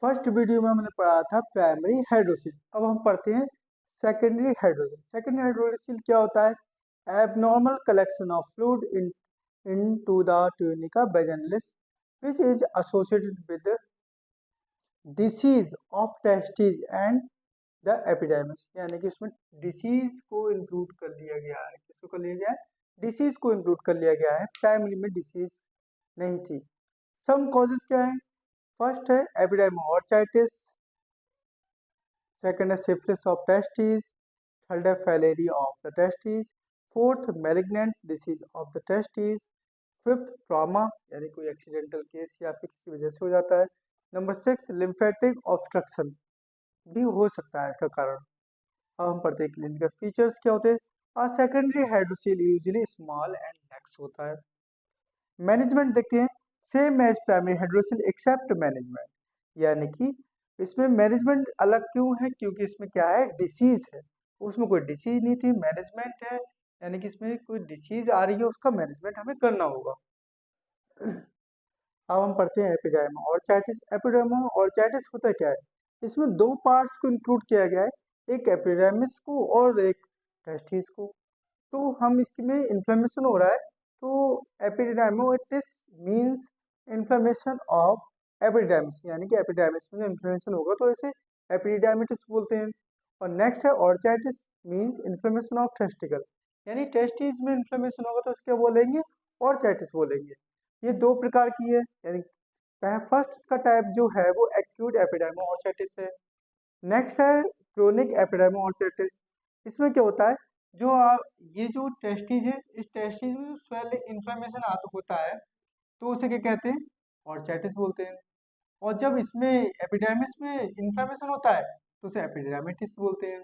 First video में हमने पढ़ा था प्राइमरी हाइड्रोसिल। अब हम पढ़ते हैं सेकेंडरी हाइड्रोसिल। सेकेंडरी हाइड्रोसिल क्या होता है? Abnormal collection of fluid into the tunica vaginalis which is associated with disease of testis and the epidermis. यानी कि इसमें डिसीज को इंक्लूड कर लिया गया है। किसको कर लिया गया है? डिसीज को इंक्लूड कर लिया गया है। प्राइमरी में डिसीज नहीं थी। सम कॉजेज क्या है? फर्स्ट है एपिडेमोऑर्चाइटिस, सेकंड है सिफिलिस ऑफ टेस्टिस, थर्ड है filaria of the testis, fourth malignant disease of the testis, fifth trauma यानी कोई एक्सीडेंटल केस या फिर किसी वजह से हो जाता है। नंबर 6 लिम्फेटिक ऑब्स्ट्रक्शन भी हो सकता है इसका कारण। अब हम पढ़ते हैं क्लिनिकल फीचर्स क्या होते हैं। Secondary hydrocele usually small and lax होता है। मैनेजमेंट देखते हैं, same as primary hydrocele except management, यानी कि इसमें मैनेजमेंट अलग क्यों है? क्योंकि इसमें क्या है? डिसीज है। उसमें कोई डिसीज नहीं थी, मैनेजमेंट है, यानी कि इसमें कोई डिसीज आ रही है उसका मैनेजमेंट हमें करना होगा। अब हम पढ़ते हैं एपिडेमोऑर्चाइटिस। एपिडेमोऑर्चाइटिस होता क्या है? इसमें दो पार्ट्स को इंक्लूड किया गया है, एक एपिडेमिस को और एक टेस्टिस को। तो हम इसमें इन्फ्लेमेशन हो रहा है, तो एपिडेमियोटिस मींस इन्फ्लेमेशन ऑफ एपिडेमिस, यानी कि एपिडेमिस में जो इन्फ्लेमेशन होगा तो इसे एपिडेमिटिस बोलते हैं। और नेक्स्ट है ऑर्चाइटिस मींस इन्फ्लेमेशन ऑफ टेस्टिकल, यानी टेस्टिस में इन्फ्लेमेशन होगा तो इसके बोलेंगे ऑर्चाइटिस बोलेंगे। ये दो प्रकार की है, यानी फर्स्ट इसका टाइप जो है वो एक्यूट एपिडेमोऑर्चाइटिस है। नेक्स्ट है क्रोनिक एपिडेमोऑर्चाइटिस। इसमें क्या होता है, जो ये जो टेस्टिज है, इस टेस्टिज में स्वेल इन्फ्लेमेशन होता है तो उसे क्या कहते हैं? ऑर्चाइटिस बोलते हैं। और जब इसमें एपिडेमिस में इन्फ्लेमेशन होता है तो उसे एपिडेमिटिस बोलते हैं।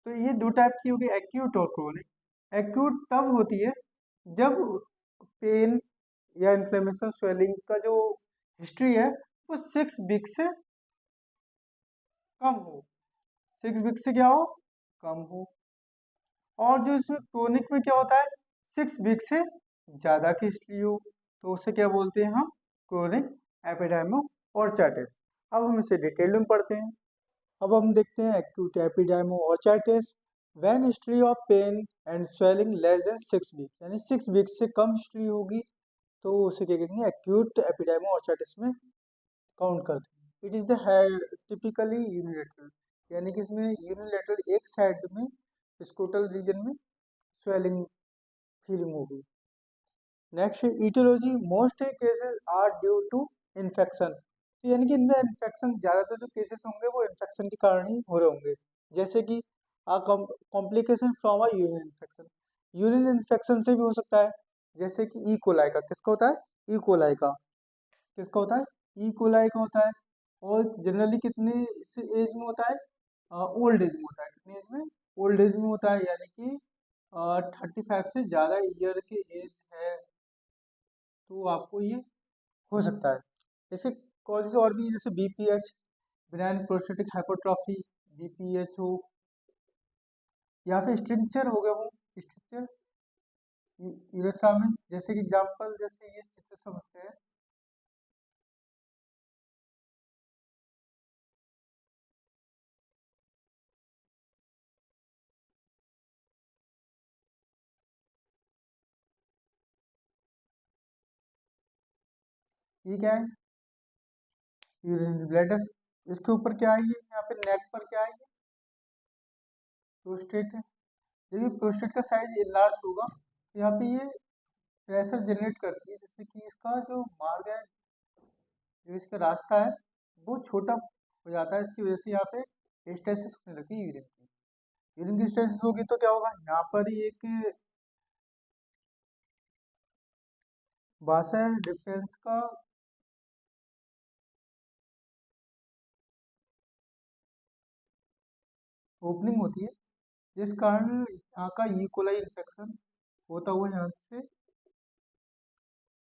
तो ये दो टाइप की होगी, एक्यूट और क्रोनिक। एक्यूट तब होती है जब पेन या इन्फ्लेमेशन स्वेलिंग का जो हिस्ट्री है वो 6 वीक से कम हो। 6 वीक से क्या हो? कम हो। और जो इसमें क्रोनिक में क्या होता है, 6 वीक से ज्यादा की हिस्ट्री हो तो उसे क्या बोलते हैं हम? क्रोनिक एपिडेमोऑर्चाइटिस। अब हम इसे डिटेल में पढ़ते हैं। अब हम देखते हैं acute epididymoorchitis when history of pain and swelling less than 6 week, यानी 6 वीक से कम हिस्ट्री होगी तो उसे क्या कहेंगे? एक्यूट एपिडेमोऑर्चाइटिस में काउंट करते हैं। It is the typically unilateral, यानी कि इसमें यूनिलेटरल एक साइड में स्कोटल रीजन में स्वेलिंग फीलिंग होगी। Next aetiology, most cases are due to infection, तो यानी कि इनमें इन्फेक्शन, ज़्यादातर जो केसेस होंगे वो इन्फेक्शन के कारण ही हो रहे होंगे। जैसे कि complication from a urine infection, urine infection से भी हो सकता है। जैसे कि ई कोलाई का, किसका होता है? ई कोलाई का। किसका होता है? ई कोलाई का होता है। और जनरली कितने एज में होता है? ओल्ड एज में होता है। कितनी एज में? ओल्ड एज में होता है, यानी कि 35 से ज़्यादा ईयर की एज है तो आपको ये हो सकता है। जैसे कॉजेज और भी, जैसे बीपीएच, बिनाइन प्रोस्टेटिक हाइपरट्रॉफी, बीपीएचओ, या फिर स्ट्रिक्चर हो गया, वो स्ट्रिक्चर यूरेथ्रा में, जैसे कि एग्जांपल, जैसे ये चित्र समझते हैं। ये क्या है? Urinary bladder. इसके ऊपर क्या है? ये यहाँ पे नेक पर क्या है? ये प्रोस्टेट है। जब ये प्रोस्टेट का साइज लार्ज होगा तो यहाँ पे ये प्रेशर जनरेट करती है, जैसे कि इसका जो मार्ग है, जो इसका रास्ता है वो छोटा हो जाता है। इसकी वजह से यहाँ पे स्टेसिस होने लगती है यूरिन की। यूरिन की स्टेसिस होगी तो क्या होगा? यहाँ पर ही एक वासा डिफरेंस का ओपनिंग होती है, जिस कारण यहाँ का ईकोलाई इन्फेक्शन होता हुआ यहाँ से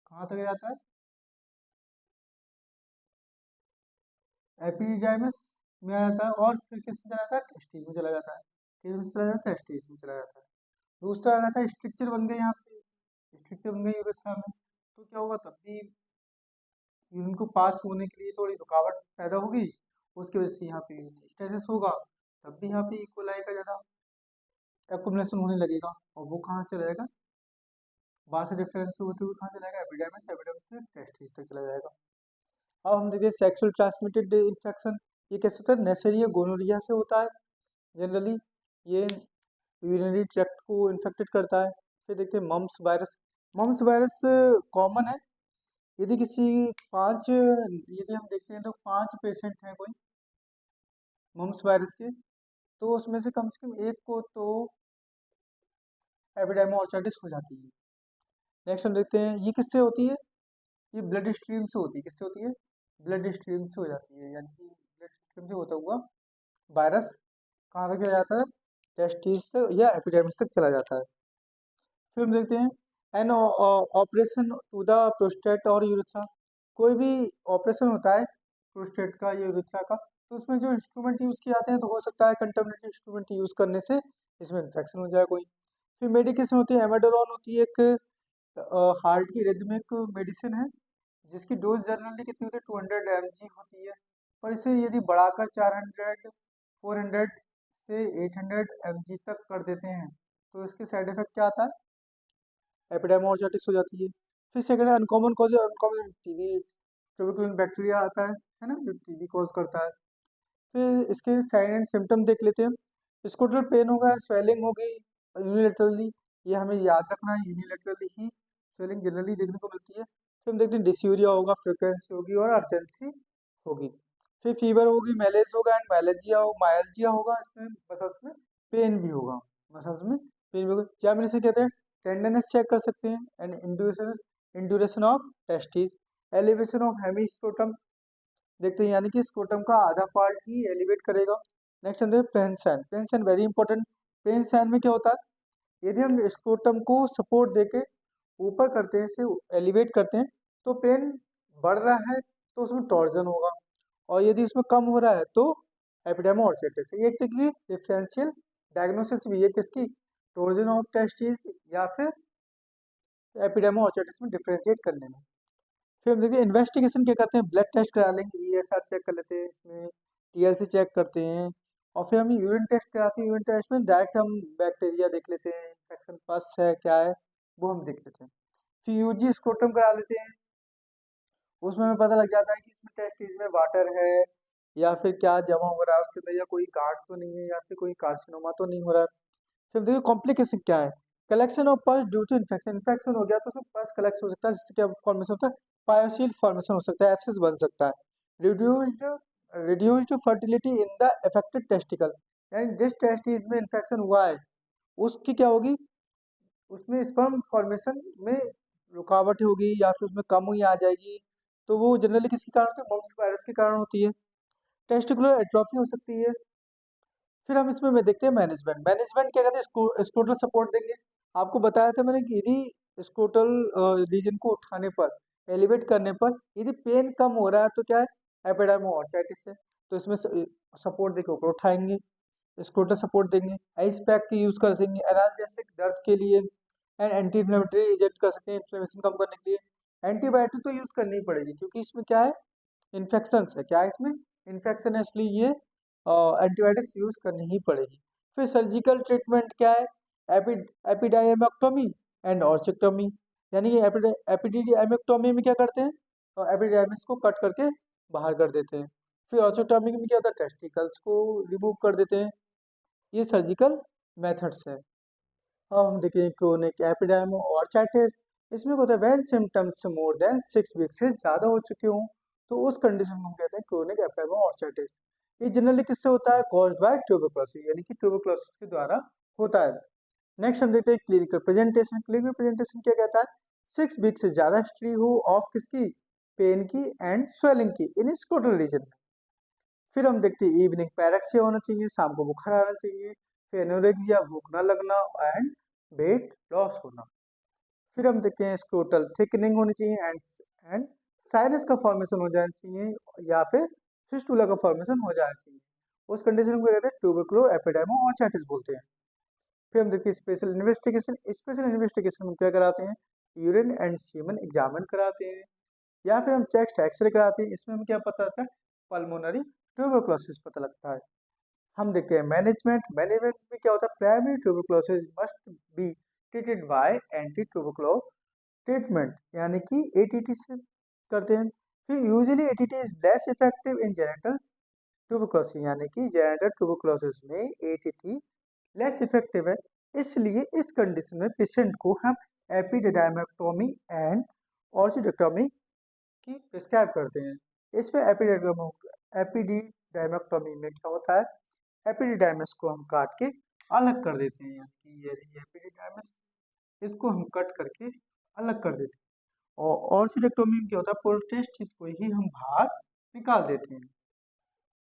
कहाँ तक जाता है? एपिडर्मिस में आ जाता है और फिर किस में चला जाता है? टेस्टिस में चला जाता है। किस में चला जाता है? टेस्टिस में चला जाता है। दूसरा आ जाता है स्ट्रक्चर बन गए यहाँ पे, स्ट्रक्चर बन गई यूरेथ्रा में, तो क्या होगा? तब भी यूरिन को पास होने के लिए थोड़ी रुकावट पैदा होगी, उसकी वजह से यहाँ पे स्टेसिस होगा, तब भी यहाँ पे इकोलाई का ज़्यादा एक्युमुलेशन होने लगेगा, और वो कहाँ से रहेगा, वहाँ से डिफरेंस होते हुए कहाँ चला जाएगा, एपिडेमिस, एपिडेमिस से टेस्टिस तक चला जाएगा। अब हम देखिए सेक्सुअल ट्रांसमिटेड इन्फेक्शन, ये कैसे होता है, नेसेरिया गोनोरिया से होता है जनरली, ये यूरिनरी ट्रैक्ट को इन्फेक्टेड करता है। फिर देखते हैं mumps virus, mumps virus common है, यदि किसी यदि हम देखते हैं तो 5 पेशेंट हैं कोई मम्प्स वायरस के, तो उसमें से कम एक को तो एपिडेमोऑर्चाइटिस हो जाती है। नेक्स्ट हम देखते हैं ये किससे होती है, ये ब्लड स्ट्रीम से होती है, किससे होती है, ब्लड स्ट्रीम से हो जाती है, यानी कि ब्लड स्ट्रीम से होता हुआ वायरस कहाँ तक चला जाता है, टेस्टिस तक या एपिडेमिस तक चला जाता है। फिर हम देखते हैं an operation to the prostate और यूरेथ्रा, कोई भी ऑपरेशन होता है प्रोस्टेट का या यूरेथ्रा का, तो उसमें जो इंस्ट्रूमेंट यूज़ किए जाते हैं, तो हो सकता है कंटामिनेटेड इंस्ट्रूमेंट यूज़ करने से इसमें इन्फेक्शन हो जाए कोई। फिर मेडिकेशन होती है, एमेडोरॉन होती है, एक हार्ट की रिदमिक मेडिसिन है, जिसकी डोज जनरली कितनी होती है, 200 mg होती है, पर इसे यदि बढ़ाकर 400 से 800 mg तक कर देते हैं, तो इसके साइड इफेक्ट क्या आता है, एपिडेमोऑर्चाइटिस हो जाती है। फिर second uncommon cause, uncommon TB, tuberculosis bacteria आता है ना, जो टीबी कॉज करता है। फिर इसके साइन एंड सिम्टम देख लेते हैं, स्कूटर पेन होगा, स्वेलिंग होगी यूनिलेटरली, ये हमें याद रखना है, यूनिलेटरली ही स्वेलिंग जनरली देखने को मिलती है। फिर हम देखते हैं डिस्यूरिया होगा, फ्रिक्वेंसी होगी और अर्जेंसी होगी। फिर फीवर होगी, मैलेज होगा एंड मायल्जिया होगा, इसमें मसल्स में पेन भी होगा, मसल्स में पेन भी होगा। क्या मैंने से कहते हैं, टेंडरनेस चेक कर सकते हैं and induration of testis, elevation of hemi देखते हैं, यानी कि स्क्रोटम का आधा पार्ट ही एलिवेट करेगा। नेक्स्ट हम देखते हैं pain sign very important. Pain sign में क्या होता है, यदि हम स्क्रोटम को सपोर्ट देके ऊपर करते हैं, इसे एलिवेट करते हैं, तो पेन बढ़ रहा है तो उसमें टॉर्जन होगा, और यदि उसमें कम हो रहा है तो एपिडेमोऑर्चाइटिस है। ये एक तरीके की डिफरेंशियल डायग्नोसिस भी है किसकी, टॉर्जन ऑफ टेस्टिस या फिर एपिडेमोऑर्चाइटिस में डिफरेंशिएट करने में। फिर हम देखिए इन्वेस्टिगेशन क्या करते हैं, ब्लड टेस्ट करा लेंगे, ईएसआर चेक कर लेते हैं, इसमें टीएलसी चेक करते हैं, और फिर हम यूरिन टेस्ट कराते हैं, यूरिन टेस्ट में डायरेक्ट हम बैक्टीरिया देख लेते हैं, इन्फेक्शन पस है क्या है वो हम देख लेते हैं। फिर यूजी स्क्रोटम करा लेते हैं, उसमें हमें पता लग जाता है कि इसमें टेस्टिस में वाटर है या फिर क्या जमा हो रहा है उसके अंदर, या कोई गांठ तो नहीं है, या फिर कोई कार्सिनोमा तो नहीं हो रहा है। फिर देखिए कॉम्प्लिकेशन क्या है, collection of pus due to infection, infection हो गया तो उसमें पस कलेक्ट हो सकता है, जिससे क्या फॉर्मेशन होता है, पायोसील फॉर्मेशन हो सकता है, एब्सेस बन सकता है। Reduced reduced fertility in the affected testicle, यानी जिस टेस्टिस में इन्फेक्शन हुआ है उसकी क्या होगी, उसमें स्पर्म फॉर्मेशन में रुकावट होगी या फिर उसमें कमी आ जाएगी, तो वो जनरली किसके कारण होती है, मम्प्स वायरस के कारण होती है। टेस्टिकुलर एट्रोफी हो सकती है। फिर हम इसमें में देखते हैं मैनेजमेंट, मैनेजमेंट क्या कहते हैं, स्क्रोटल सपोर्ट देंगे, आपको बताया था मैंने कि यदि स्क्रोटल रीजन को उठाने पर, एलिवेट करने पर यदि पेन कम हो रहा है तो क्या है, एपिडेमोऑर्चाइटिस है, तो इसमें सपोर्ट देके ऊपर उठाएंगे, स्क्रोटल सपोर्ट देंगे, आइस पैक की यूज कर सकेंगे एनाल्जेसिक दर्द के लिए, एंड एंटी इन्फ्लेमेटरी एजेंट कर सकते हैं इन्फ्लेमेशन कम करने के लिए। एंटीबायोटिक तो यूज करनी ही पड़ेगी क्योंकि इसमें क्या है, इन्फेक्शन है, क्या है इसमें, इन्फेक्शन है, इसलिए ये एंटीबायोटिक्स यूज करनी ही पड़ेगी। फिर सर्जिकल ट्रीटमेंट क्या है, एपिडायमेक्टोमी एंड ऑर्चेक्टोमी, यानी कि एपिडायमेक्टोमी में क्या करते हैं, तो एपिडायमिस को कट करके बाहर कर देते हैं। फिर ऑर्चेक्टोमी में क्या होता है, टेस्टिकल्स को रिमूव कर देते हैं। ये सर्जिकल मेथड्स है। अब हम देखें क्रोनिक एपिडेमोऑर्चाइटिस, इसमें क्या होता है, when symptoms more than 6 week से ज़्यादा हो चुके हों, तो उस कंडीशन को हम कहते हैं क्रोनिक एपिडेमोऑर्चाइटिस। ये जनरली किससे होता है, कॉज्ड बाय ट्यूबरक्लोसिस, यानी कि ट्यूबरक्लोसिस के द्वारा होता है। नेक्स्ट हम देखते हैं क्लिनिकल प्रेजेंटेशन, क्लिनिकल प्रेजेंटेशन क्या कहता है, 6 वीक से ज़्यादा हिस्ट्री हो ऑफ किसकी, पेन की एंड स्वेलिंग की इन स्क्रोटल रीजन में। फिर हम देखते हैं इवनिंग पैरेक्सिया होना चाहिए, शाम को बुखार आना चाहिए, फिर एनोरेक्सिया, भूख न लगना एंड वेट लॉस होना। फिर हम देखते हैं स्क्रोटल थिकनिंग होनी चाहिए एंड साइनस का फॉर्मेशन हो जाना चाहिए, या फिर फिस्टुला का फॉर्मेशन हो जाना चाहिए। उस कंडीशन को कहते हैं ट्यूबरक्लो एपिडेमोऑर्चाइटिस बोलते हैं। फिर हम देखते हैं स्पेशल इन्वेस्टिगेशन, स्पेशल इन्वेस्टिगेशन में क्या कराते हैं, यूरिन एंड सीमन एग्जामिन कराते हैं, या फिर हम चेस्ट एक्सरे कराते हैं, इसमें हमें क्या पता लगता है, पल्मोनरी ट्यूबरकुलोसिस पता लगता है। हम देखते हैं मैनेजमेंट में क्या होता है, primary tuberculosis must be treated by anti tubercular treatment, यानी कि एटीटी से करते हैं। फिर usually ATT is less effective in genital tuberculosis, यानी कि जेनिटल ट्यूबरकुलोसिस में एटीटी लेस इफेक्टिव है, इसलिए इस कंडीशन में पेशेंट को हम एपिडिडाइमेक्टोमी एंड ऑर्चिडेक्टोमी की प्रिस्क्राइब करते हैं। इसमें एपिडिडाइमेक्टोमी में क्या होता है, एपिडिडाइमिस को हम काट के अलग कर देते हैं, यानी कि ये एपिडिडाइमिस, इसको हम कट करके अलग कर देते हैं। और ऑर्चिडेक्टोमी में क्या होता है, प्रोस्टेट को ही हम बाहर निकाल देते हैं।